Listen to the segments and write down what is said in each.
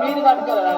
మీరు కట్టుకోరా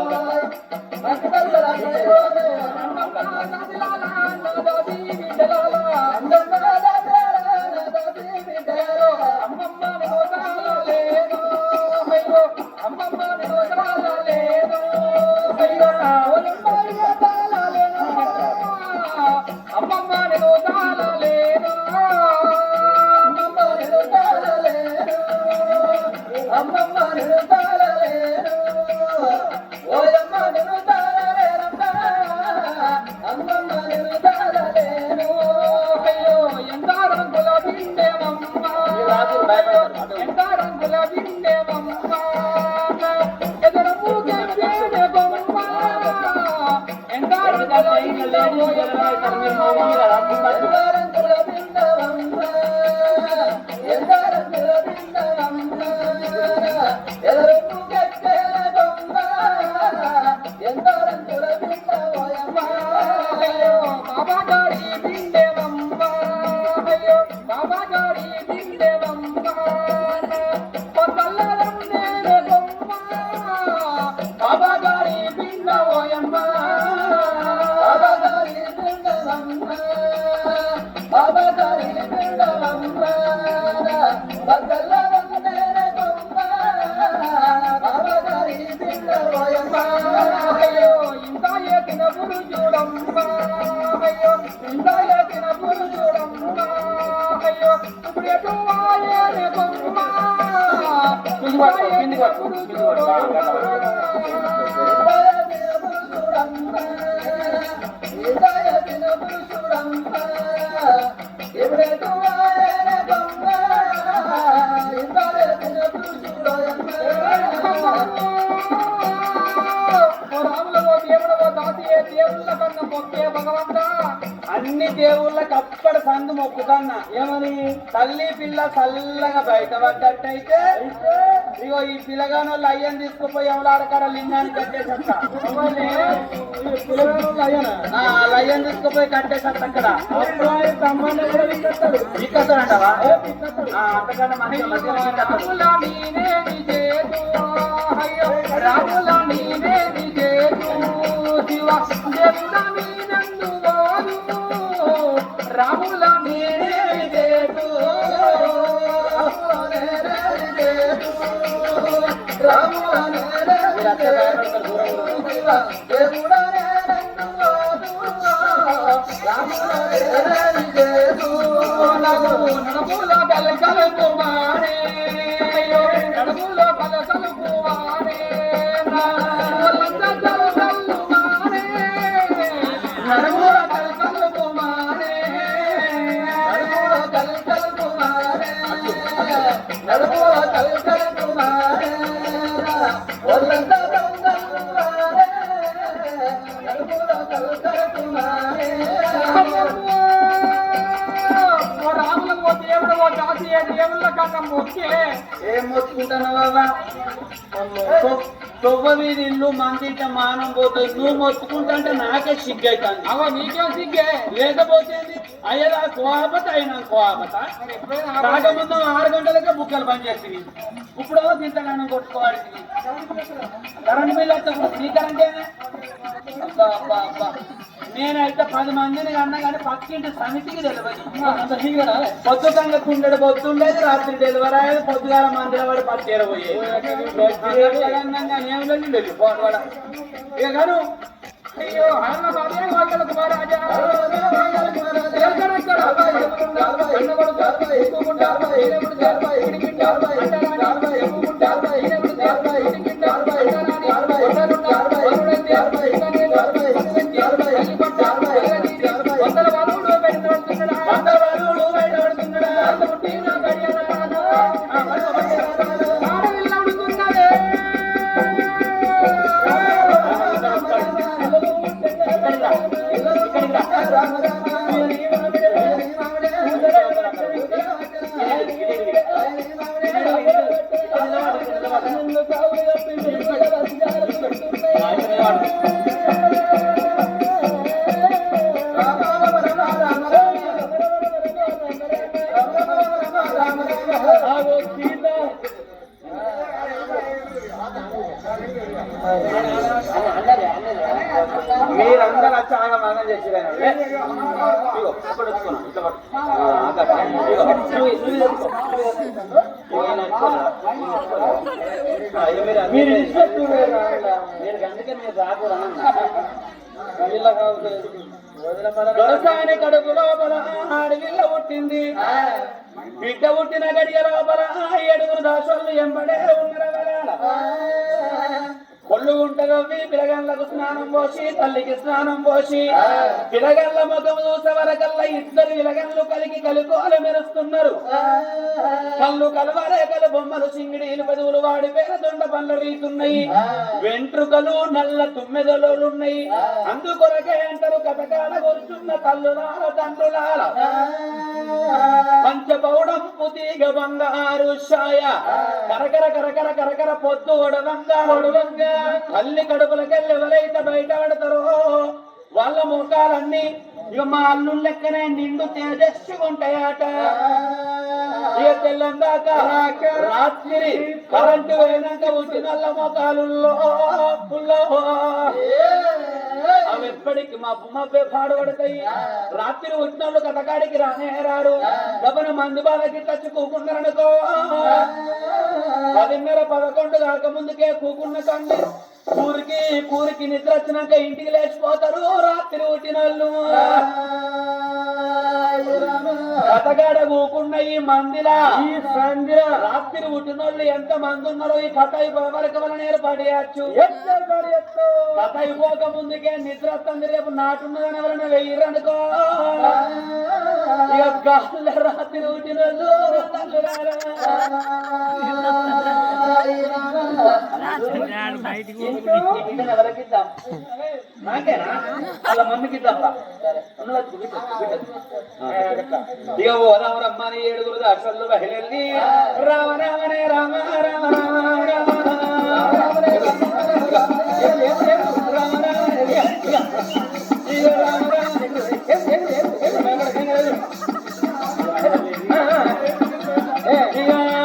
అన్ని దేవుళ్ళకి అప్పటి సందు మొక్కుతున్నా ఏమని తల్లి పిల్ల చల్లగా బయట పడ్డట్టయితే ఇగో ఈ పిల్లగానోళ్ళు అయ్యని తీసుకుపోయి ఎవలాడకాడ లింగాన్ని కట్టేసత్తా అయ్యని తీసుకుపోయి కట్టేసత్త అక్కడ అంటావా అంతకన్నా రాముల నడుములో కలకలు కుమారే నడుములో కలకలు కుమారే నడుములో కలకలు కుమారే నడుములో కలకలు కుమారే నడుములో కలకలు కుమారే ఒళ్ళంతా దొంగలువారే నడుములో కలకలు కుమారే ఏం మొత్తుకుంటాను బాబా తొవ్వ మీద ఇల్లు మందింట మానం పోతుంది నువ్వు మొత్తుకుంటా అంటే నాకే సిగ్గు అవుతుంది అవో నీకేం సిగ్గే లేకపోతే అయ్యా కోపత అయినా కోపత కాకముందు 6 గంటలకే బుక్కలు బంద్ చేసింది ఇప్పుడు ఇంతగానం కొట్టుకోవాలి కరెంట్ బిల్లు వస్తా నీ కరెంటే నేనైతే 10 మందిని అన్నా కానీ పక్కింటి సమితికి తెలియదు పొద్దుకంగా కుండెడు పొద్దుండేది రాత్రి డెలివరీ అయ్యేది పొద్దుగాల మందిర వాడు 10 పోయేది ఇక గాను అయ్యో మహారాజా అందుకే మీరు రాకూడదు దొరసాని కడుపు లోపల ఆడవిల్ల పుట్టింది బిడ్డ పుట్టిన గడియ లోపల 7 దాసోళ్ళు ఎంబడే ఉన్నర కొళ్ళు ఉంటగవ్వి పిలగళ్ళకు స్నానం పోసి తల్లికి స్నానం పోసి పిలగళ్ళ ముఖం చూసే వరకల్లా 2 పిలగళ్ళు కలిగి కలుకోలు మెరుస్తున్నారు కళ్ళు కలవరేకలు బొమ్మలు సింగిడీలు పదువులు వాడి పేర దొండ పండ్ల రీతున్నాయి వెంట్రుకలు నల్ల తుమ్మెదలున్నాయి అందుకొరకే అంటారు కథకాల కూర్చున్న తల్లులాల తండ్రులాల పంచపౌడం పుతీగ బంగారు ఛాయ కరకర కరకర కరకర పొద్దు ఒడవంగా ఒడవంగా తల్లి కడుపులకెళ్ళి ఎవరైతే బయట పడతారో వాళ్ళ ముఖాలన్నీ ఇక మా అల్లు లెక్కనే నిండు తేజస్సుగా ఉంటాయట ఇక తెల్లందాక రాత్రి కరెంటు పోయినాక ఉట్టినల్ల ముఖాలుల్లో అవి ఎప్పటికి మా పాడుపడతాయి రాత్రి ఉట్టినోళ్ళు కథకాడికి రానేరారు డబ్బున మంది బాలకి తచ్చి కూకున్నారనుకో 10:30-11 కాకముందుకే కూకున్న కండి కూరికి నిద్ర వచ్చినాక ఇంటికి లేచిపోతారు రాత్రి ఉట్టినోళ్ళు కథగాడ కూకున్న ఈ మందిలా రాత్రి ఉట్టినోళ్ళు ఎంత మంది ఉన్నారో ఈ కథ వరకు వలన ఏర్పాటు చేయచ్చు కథ అయిపోక ముందుకే నిద్ర వస్తుంది రేపు నాటున్నదని ఎవరైనా వెయ్యరనుకో ఇక గాళ్ళ రాత్రి ఉట్టినోళ్ళు ఎవరికిద్దాం నాకేనా వాళ్ళ మమ్మీకి ఇద్దాంరా ఇక ఓ రామరమ్మని 7 దాసోళ్ళు బయలుదేరి రామ రామనే రామ రామ రామ రామ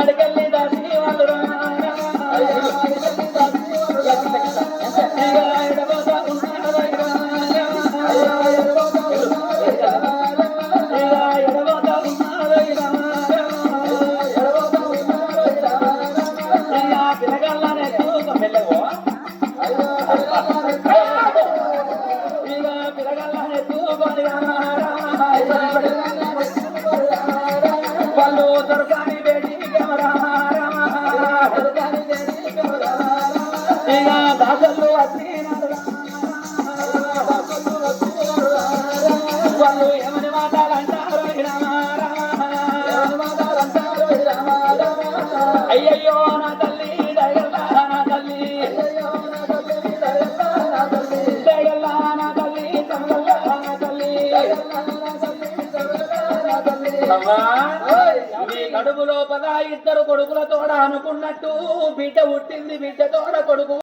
అడగల్లి దాసి వాళ్ళు వాళ్ళు దొరకాని బేటి ఇక దాసలు వాళ్ళు ఏమని మాట్లాడంటారు అయ్యయ్యో నా తల్లి దయగల్లా నా తల్లి దయగల్లా నా తల్లి తమగల్లా నా తల్లి నీ కడుపు లోపల 2 కొడుకుల తోడ అనుకున్నట్టు బిడ్డ పుట్టింది బిడ్డ తోడ కొడుకు